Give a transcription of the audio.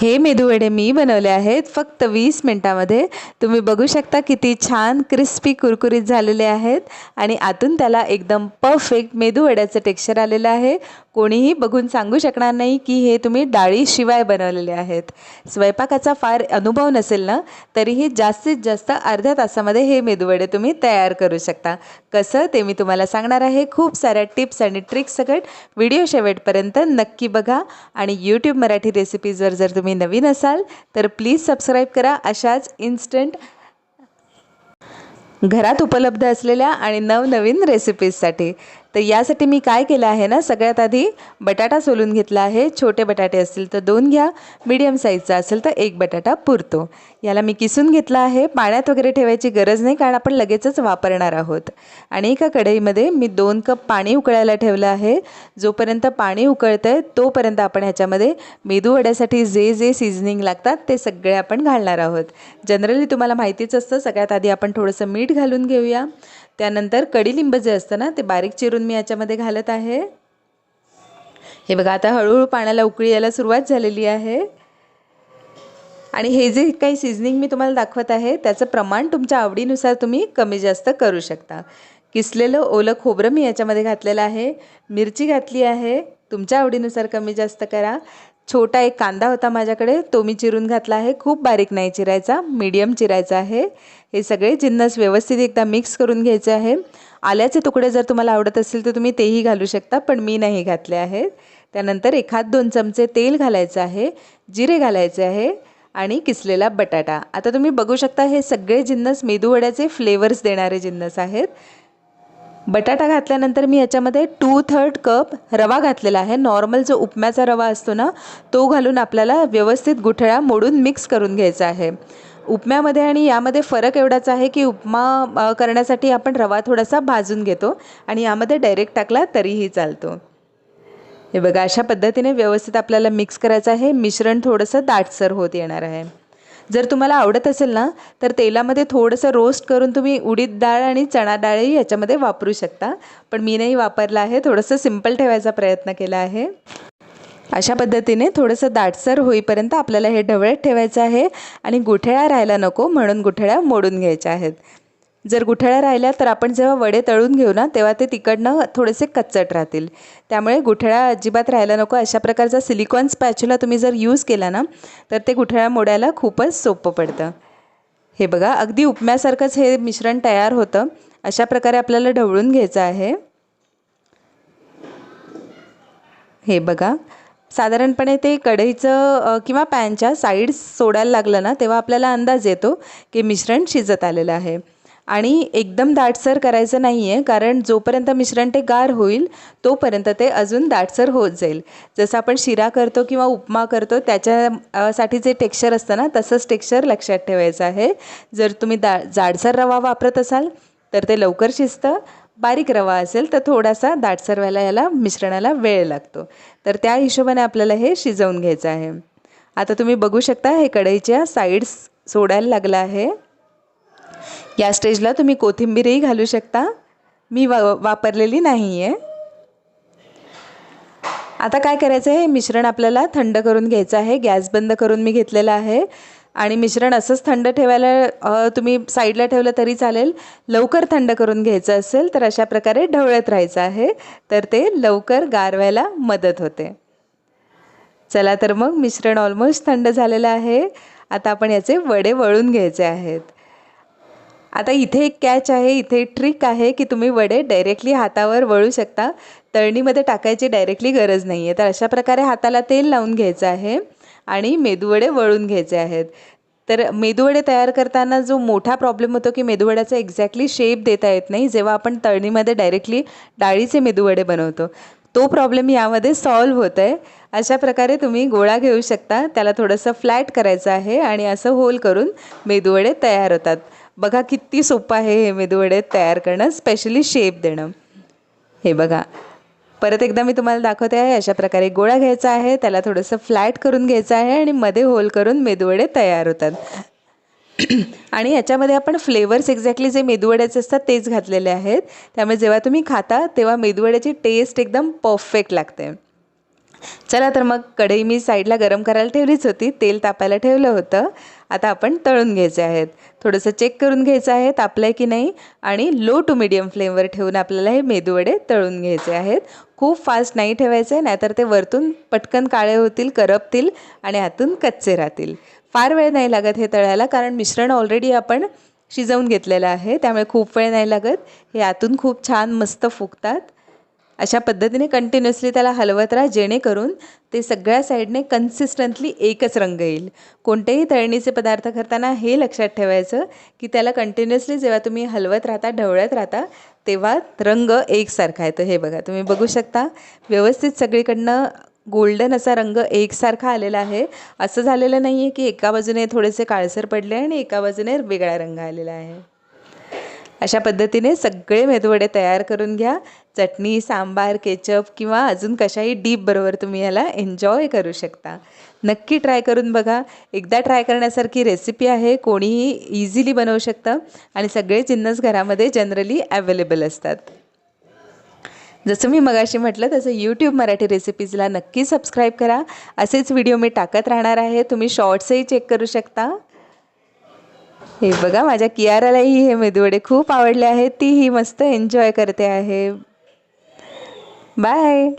हे मेदूवडे मी बनवले आहेत फक्त 20 मिनिटांमध्ये। तुम्ही बघू शकता किती छान क्रिस्पी कुरकुरीत झालेले आहेत आणि आतून त्याला एकदम परफेक्ट मेदूवड्याचं टेक्स्चर आलेलं आहे। कोणीही बघून सांगू शकणार नाही की हे तुम्ही डाळीशिवाय बनवलेले आहेत। स्वयंपाकाचा फार अनुभव नसेल ना तरीही जास्तीत जास्त अर्ध्या तासामध्ये हे मेदूवडे तुम्ही तयार करू शकता। कसं ते मी तुम्हाला सांगणार आहे। खूप साऱ्या टिप्स आणि ट्रिक्स सकट व्हिडिओ शेवटपर्यंत नक्की बघा आणि YouTube मराठी रेसिपीजवर जर तुम्ही नवीन असाल तर प्लीज सबस्क्राइब करा अशाच इन्स्टंट घरात उपलब्ध असलेल्या आणि नवनवीन रेसिपीजसाठी। तर यासाठी मी काय केलं आहे ना, सगळ्यात आधी बटाटा सोलून घेतला आहे। छोटे बटाटे असतील तर 2 घ्या, मीडियम साईजचा असेल तर 1 बटाटा पुरतो। याला मी किसून घेतला आहे। पाण्यात वगैरे ठेवायची गरज नाही कारण आपण लगेचच वापरणार आहोत। आणि एका कढईमध्ये मी 2 कप पाणी उकळायला ठेवलं आहे। जोपर्यंत पाणी उकळतंय तोपर्यंत आपण ह्याच्यामध्ये मेदूवड्यासाठी जे जे सीझनिंग लागतात ते सगळे आपण घालणार आहोत। जनरली तुम्हाला माहितीच असतं, सगळ्यात आधी आपण थोडंसं मीठ घालून घेऊया। त्यानंतर कडीलिंब जे असतं ना ते बारीक चिरून मी याच्यामध्ये घालत आहे। हे बघा आता हळूहळू पाण्याला उकळी यायला सुरुवात झालेली आहे। आणि हे जे काही सीझनिंग मी तुम्हाला दाखवत आहे त्याचं प्रमाण तुमच्या आवडीनुसार तुम्ही कमी जास्त करू शकता। किसलेलं ओलं खोबरं मी याच्यामध्ये घातलेलं आहे। मिरची घातली आहे, तुमच्या आवडीनुसार कमी जास्त करा। छोटा एक कांदा होता माझ्याकडे, तो मी चिरून घातला आहे। खूप बारीक नाही चिरायचा, मीडियम चिरायचा आहे। हे सगळे जिन्नस व्यवस्थित एकदा मिक्स करून घ्यायचे आहे। आल्याचे तुकडे जर तुम्हाला आवडत असतील तर तुम्ही तेही घालू शकता, पण मी नाही घातले आहेत। त्यानंतर 1-2 चमचे तेल घालायचं आहे, जिरे घालायचे आहे आणि किसलेला बटाटा। आता तुम्ही बघू शकता हे सगळे जिन्नस मेदूवड्याचे फ्लेवर्स देणारे जिन्नस आहेत। बटाटा घातल्यानंतर मी याच्यामध्ये 2/3 कप रवा घातलेला आहे। नॉर्मल जो उपम्याचा रवा असतो ना तो घालून आपल्याला व्यवस्थित गुठळ्या मोडून मिक्स करून घ्यायचा आहे। उपम्यामध्ये आणि यामध्ये फरक एवढाच आहे की उपमा करण्यासाठी आपण रवा थोडासा भाजून घेतो आणि यामध्ये डायरेक्ट टाकला तरीही चालतो। हे बघा अशा पद्धतीने व्यवस्थित आपल्याला मिक्स करायचं आहे। मिश्रण थोडंसं दाटसर होत येणार आहे। जर तुम्हाला आवडत असेल ना तर तेलामध्ये थोडंसं रोस्ट करून तुम्ही उडीद डाळ आणि चणा डाळही याच्यामध्ये वापरू शकता, पण मी नाही वापरला आहे। थोडंसं सिंपल ठेवायचा प्रयत्न केला आहे। अशा पद्धतीने थोडंसं दाटसर होईपर्यंत आपल्याला हे ढवळत ठेवायचं आहे आणि गुठळ्या राहायला नको म्हणून गुठळ्या मोडून घ्यायच्या आहेत। जर गुठळ्या राहिल्या तर आपण जेव्हा वडे तळून घेऊ ना तेव्हा ते तिकडनं थोडेसे कच्चट राहतील, त्यामुळे गुठळ्या अजिबात राहायला नको। अशा प्रकारचा सिलिकॉन स्पॅच्युला तुम्ही जर यूज केला ना तर ते गुठळ्या मोडायला खूपच सोपं पडतं। हे बघा अगदी उपम्यासारखंच हे मिश्रण तयार होतं। अशा प्रकारे आपल्याला ढवळून घ्यायचं आहे। हे बघा साधारणपणे ते कढईचं किंवा पॅनच्या साईड्स सोडायला लागलं ना तेव्हा आपल्याला अंदाज येतो की मिश्रण शिजत आलेलं आहे। आणि एकदम दाटसर करायचं नाही आहे कारण जोपर्यंत मिश्रण ते गार होईल तोपर्यंत ते अजून दाटसर होत जाईल। जसं आपण शिरा करतो किंवा उपमा करतो त्याच्यासाठी जे टेक्स्चर असतं ना तसंच टेक्स्चर लक्षात ठेवायचं आहे। जर तुम्ही जाडसर रवा वापरत असाल तर ते लवकर शिजतं, बारीक रवा असेल तर थोडासा दाटसर व्हायला याला मिश्रणाला वेळ लागतो। तर त्या हिशोबाने आपल्याला हे शिजवून घ्यायचं आहे। आता तुम्ही बघू शकता हे कढईच्या साईड्स सोडायला लागलं आहे। या स्टेजला तुम्ही कोथिंबीरही घालू शकता, मी वापरलेली नाही आहे। आता काय करायचं आहे, हे मिश्रण आपल्याला थंड करून घ्यायचं आहे। गॅस बंद करून मी घेतलेला आहे आणि मिश्रण असंच थंड ठेवायला तुम्ही साईडला ठेवलं तरी चालेल। लवकर थंड करून घ्यायचं असेल तर अशा प्रकारे ढवळत राहायचं आहे, तर ते लवकर गार व्हायला मदत होते। चला तर मग मिश्रण ऑलमोस्ट थंड झालेलं आहे। आता आपण याचे वडे वळून घ्यायचे आहेत। आता इथे एक कॅच आहे, इथे एक ट्रिक आहे की तुम्ही वडे डायरेक्टली हातावर वळू शकता, तळणीमध्ये टाकायची डायरेक्टली गरज नाही आहे। तर अशा प्रकारे हाताला तेल लावून घ्यायचं आहे आणि मेदूवडे वळून घ्यायचे आहेत। तर मेदूवडे तयार करताना जो मोठा प्रॉब्लेम होतो की मेदूवड्याचा एक्झॅक्टली शेप देता येत नाही जेव्हा आपण तळणीमध्ये डायरेक्टली डाळीचे मेदूवडे बनवतो, तो प्रॉब्लेम यामध्ये सॉल्व्ह होत आहे। अशा प्रकारे तुम्ही गोळा घेऊ शकता, त्याला थोडंसं फ्लॅट करायचं आहे आणि असं होल करून मेदूवडे तयार होतात। बघा किती सोपं आहे हे मेदूवडे तयार करणं, स्पेशली शेप देणं। हे बघा परत एकदा मी तुम्हाला दाखवते आहे। अशा प्रकारे गोळा घ्यायचा आहे, त्याला थोडंसं फ्लॅट करून घ्यायचं आहे आणि मध्ये होल करून मेदूवडे तयार होतात। आणि याच्यामध्ये आपण फ्लेवर्स एक्झॅक्टली जे मेदूवड्याचे असतात तेच घातलेले आहेत, त्यामुळे जेव्हा तुम्ही खाता तेव्हा मेदूवड्याची टेस्ट एकदम परफेक्ट लागते। चला तर मग कढई मी साईडला गरम करायला ठेवलीच होती, तेल तापायला ठेवलं होतं. आता आपण तळून घ्यायचे आहेत. थोडंसं चेक करून घ्यायचं आहे तापलं आहे की नाही आणि लो टू मीडियम फ्लेमवर ठेवून आपल्याला हे मेदूवडे तळून घ्यायचे आहेत. खूप फास्ट नाही ठेवायचे, नाहीतर ते वरतून पटकन काळे होतील, करपतील आणि आतून कच्चे राहतील. फार वेळ नाही लागत हे तळायला, कारण मिश्रण ऑलरेडी आपण शिजवून घेतलेलं आहे, त्यामुळे खूप वेळ नाही लागत. हे आतून खूप छान मस्त फुगतात. अशा पद्धतीने कंटिन्युअसली त्याला हलवत राहा, जेणेकरून ते सगळ्या साईडने कन्सिस्टंटली एकच रंग येईल. कोणतेही तळणीचे पदार्थ करताना हे लक्षात ठेवायचं की त्याला कंटिन्युअसली जेव्हा तुम्ही हलवत राहता, ढवळत राहता, तेव्हा रंग एकसारखा येतो. हे बघा, तुम्ही बघू शकता व्यवस्थित सगळीकडनं गोल्डन असा रंग एकसारखा आलेला आहे. असं झालेलं नाही आहे की एका बाजूने थोडेसे काळसर पडले आणि एका बाजूने वेगळा रंग आलेला आहे. अशा पद्धतीने सगळे मेदूवडे तयार करून घ्या. चटणी, सांबार, केचप किंवा अजून कशाही डीप बरोबर तुम्ही याला एन्जॉय करू शकता. नक्की ट्राय करून बघा. एकदा ट्राय करण्यासारखी रेसिपी आहे. कोणीही इझिली बनवू शकतं आणि सगळे जिन्नस घरामध्ये जनरली अवेलेबल असतात. जसं मी मगाशी म्हटलं तसं यूट्यूब मराठी रेसिपीजला नक्की सबस्क्राईब करा. असेच व्हिडिओ मी टाकत राहणार आहे. तुम्ही शॉर्ट्सही चेक करू शकता. हे बघा, माझ्या कियारालाही हे मेदूवडे खूप आवडले आहेत. तीही मस्त एन्जॉय करते आहे. बाय.